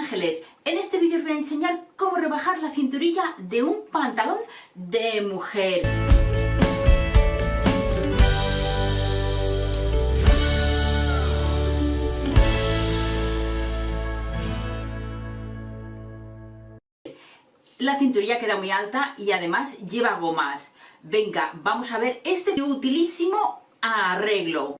ángeles, en este vídeo os voy a enseñar cómo rebajar la cinturilla de un pantalón de mujer. La cinturilla queda muy alta y además lleva gomas. Venga, vamos a ver este utilísimo arreglo.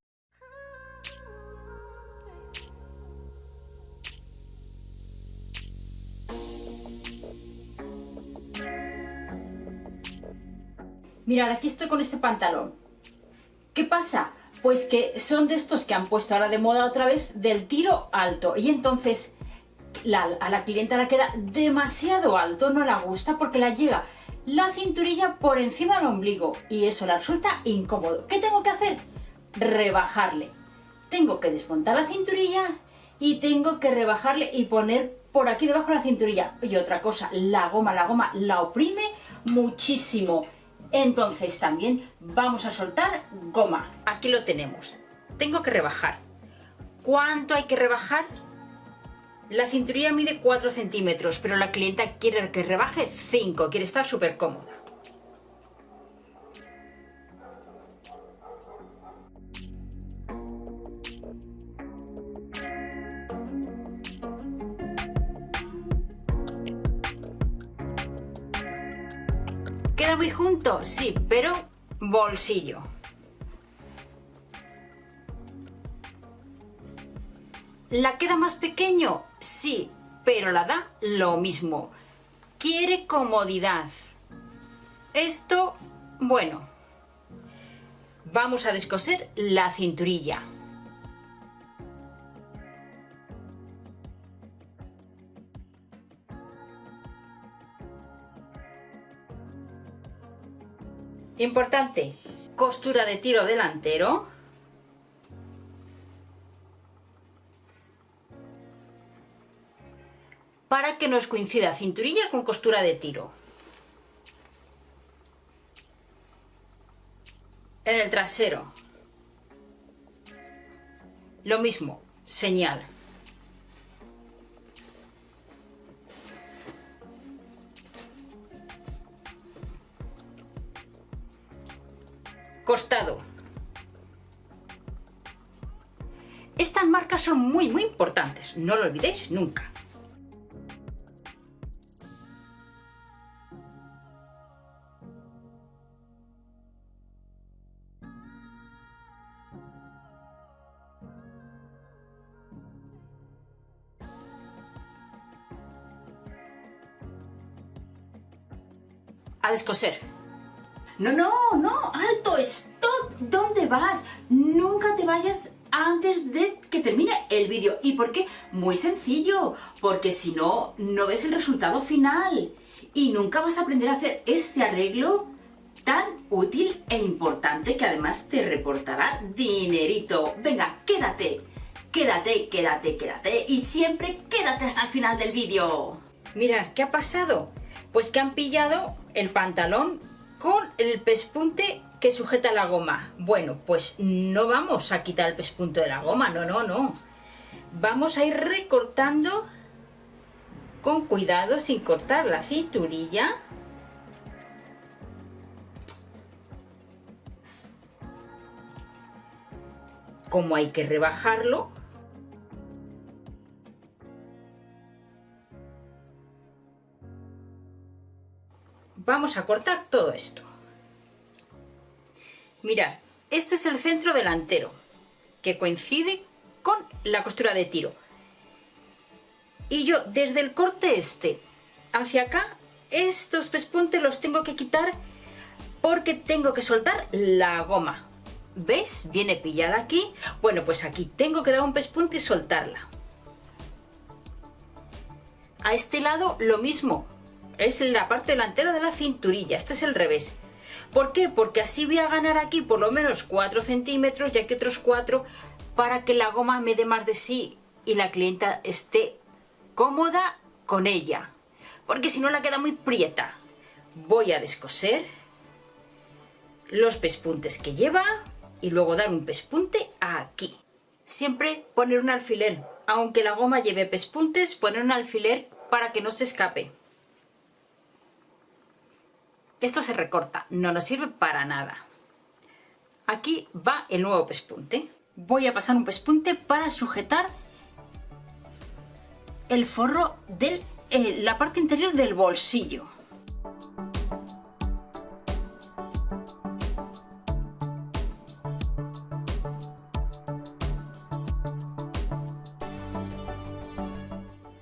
Mirad, aquí estoy con este pantalón. ¿Qué pasa? Pues que son de estos que han puesto ahora de moda otra vez del tiro alto. Y entonces a la clienta le queda demasiado alto, no le gusta porque la llega la cinturilla por encima del ombligo. Y eso la resulta incómodo. ¿Qué tengo que hacer? Rebajarle. Tengo que desmontar la cinturilla y tengo que rebajarle y poner por aquí debajo la cinturilla. Y otra cosa, la goma la oprime muchísimo. Entonces también vamos a soltar goma. Aquí lo tenemos. Tengo que rebajar. ¿Cuánto hay que rebajar? La cinturilla mide 4 centímetros, pero la clienta quiere que rebaje 5. Quiere estar súper cómoda. ¿Queda muy junto? Sí, pero bolsillo. ¿La queda más pequeño? Sí, pero la da lo mismo. Quiere comodidad. Esto, bueno, vamos a descoser la cinturilla. Importante, costura de tiro delantero. Para que nos coincida cinturilla con costura de tiro. En el trasero. Lo mismo, señal. Costado. Estas marcas son muy importantes, no lo olvidéis nunca. A descoser. No, alto, stop, ¿dónde vas? Nunca te vayas antes de que termine el vídeo. ¿Y por qué? Muy sencillo, porque si no, no ves el resultado final y nunca vas a aprender a hacer este arreglo tan útil e importante que además te reportará dinerito. Venga, quédate y siempre quédate hasta el final del vídeo. Mirad, ¿qué ha pasado? Pues que han pillado el pantalón con el pespunte que sujeta la goma. Bueno, pues no vamos a quitar el pespunte de la goma, no. Vamos a ir recortando con cuidado, sin cortar la cinturilla. Como hay que rebajarlo, vamos a cortar todo esto. Mirad, este es el centro delantero, que coincide con la costura de tiro. Y yo, desde el corte este hacia acá, estos pespuntes los tengo que quitar porque tengo que soltar la goma. ¿Ves? Viene pillada aquí. Bueno, pues aquí tengo que dar un pespunte y soltarla. A este lado lo mismo. Es la parte delantera de la cinturilla. Este es el revés. ¿Por qué? Porque así voy a ganar aquí por lo menos 4 centímetros y aquí otros 4 para que la goma me dé más de sí y la clienta esté cómoda con ella. Porque si no la queda muy prieta. Voy a descoser los pespuntes que lleva y luego dar un pespunte aquí. Siempre poner un alfiler aunque la goma lleve pespuntes, poner un alfiler para que no se escape. Esto se recorta, no nos sirve para nada. Aquí va el nuevo pespunte. Voy a pasar un pespunte para sujetar el forro de la parte interior del bolsillo.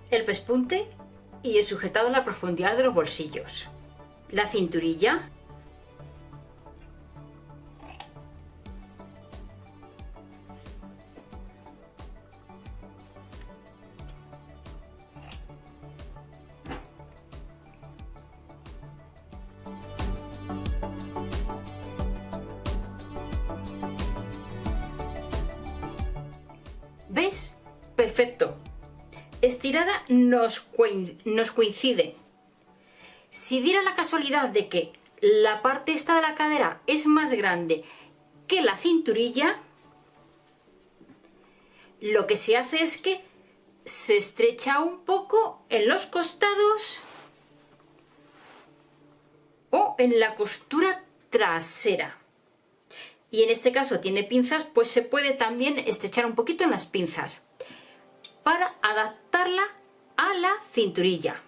El pespunte y he sujetado la profundidad de los bolsillos. La cinturilla. ¿Ves? Perfecto. Estirada nos coincide. Si diera la casualidad de que la parte esta de la cadera es más grande que la cinturilla, lo que se hace es que se estrecha un poco en los costados o en la costura trasera. Y en este caso tiene pinzas, pues se puede también estrechar un poquito en las pinzas para adaptarla a la cinturilla.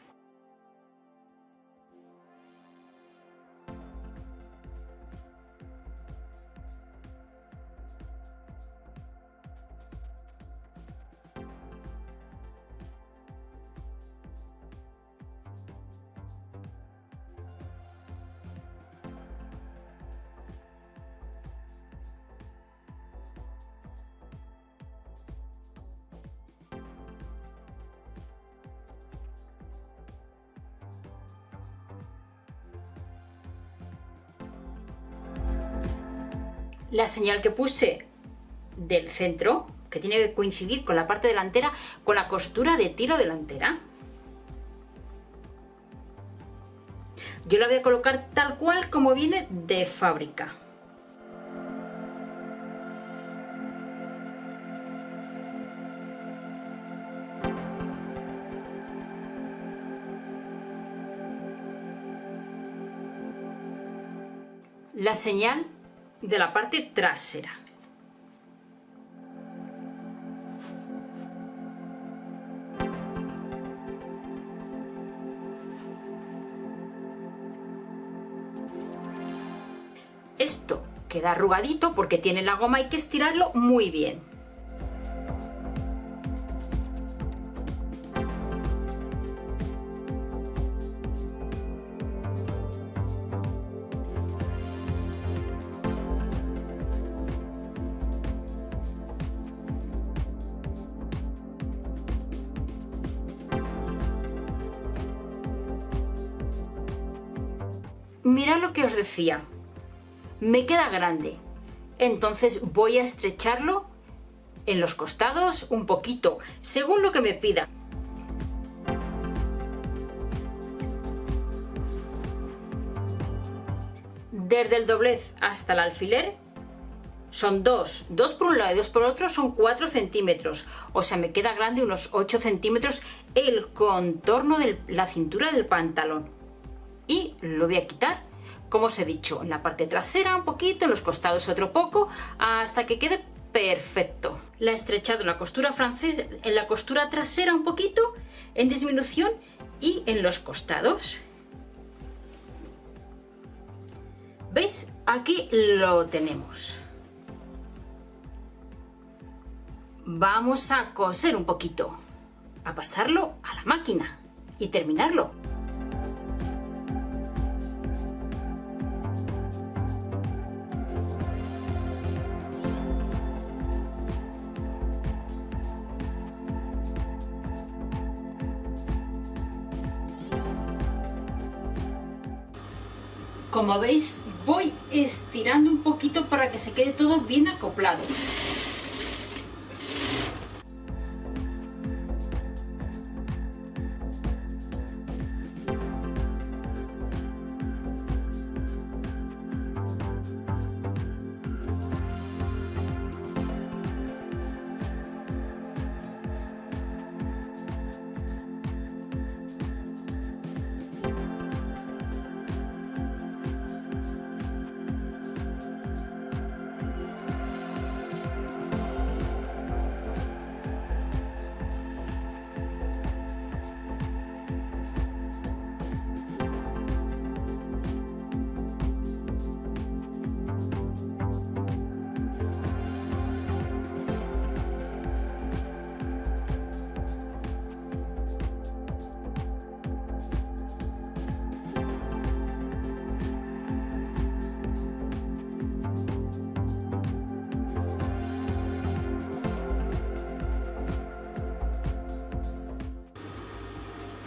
La señal que puse del centro, que tiene que coincidir con la parte delantera, con la costura de tiro delantera. Yo la voy a colocar tal cual como viene de fábrica. La señal de la parte trasera. Esto queda arrugadito porque tiene la goma, hay que estirarlo muy bien. Mirad lo que os decía, me queda grande, entonces voy a estrecharlo en los costados un poquito, según lo que me pida. Desde el doblez hasta el alfiler son dos por un lado y dos por otro, son 4 centímetros, o sea, me queda grande, unos 8 centímetros el contorno de la cintura del pantalón. Y lo voy a quitar, como os he dicho, en la parte trasera un poquito, en los costados otro poco, hasta que quede perfecto. La he estrechado en la costura francesa, en la costura trasera un poquito, en disminución y en los costados. ¿Veis? Aquí lo tenemos. Vamos a coser un poquito, a pasarlo a la máquina y terminarlo. Como veis, voy estirando un poquito para que se quede todo bien acoplado.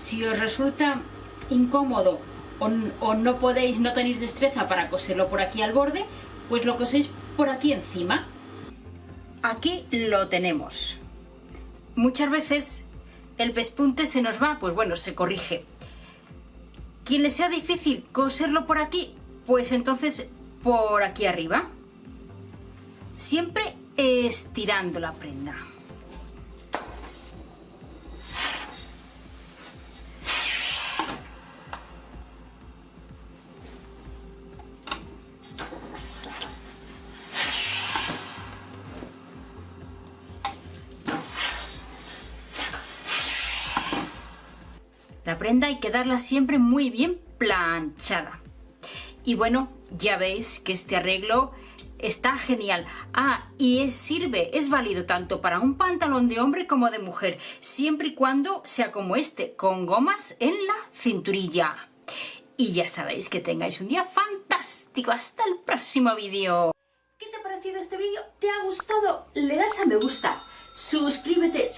Si os resulta incómodo o no podéis, no tenéis destreza para coserlo por aquí al borde, pues lo coséis por aquí encima. Aquí lo tenemos. Muchas veces el pespunte se nos va, pues bueno, se corrige. Quien le sea difícil coserlo por aquí, pues entonces por aquí arriba. Siempre estirando la prenda. La prenda hay que darla siempre muy bien planchada. Y bueno, ya veis que este arreglo está genial. Ah, y sirve, es válido tanto para un pantalón de hombre como de mujer, siempre y cuando sea como este, con gomas en la cinturilla. Y ya sabéis que tengáis un día fantástico. Hasta el próximo vídeo. ¿Qué te ha parecido este vídeo? ¿Te ha gustado? Le das a me gusta. Suscríbete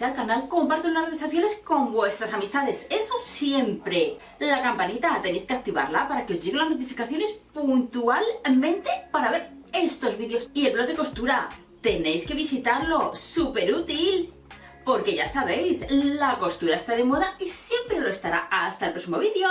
al canal, comparte en las redes sociales con vuestras amistades. Eso siempre. La campanita tenéis que activarla para que os lleguen las notificaciones puntualmente para ver estos vídeos. Y el blog de costura, tenéis que visitarlo, súper útil. Porque ya sabéis, la costura está de moda y siempre lo estará. Hasta el próximo vídeo.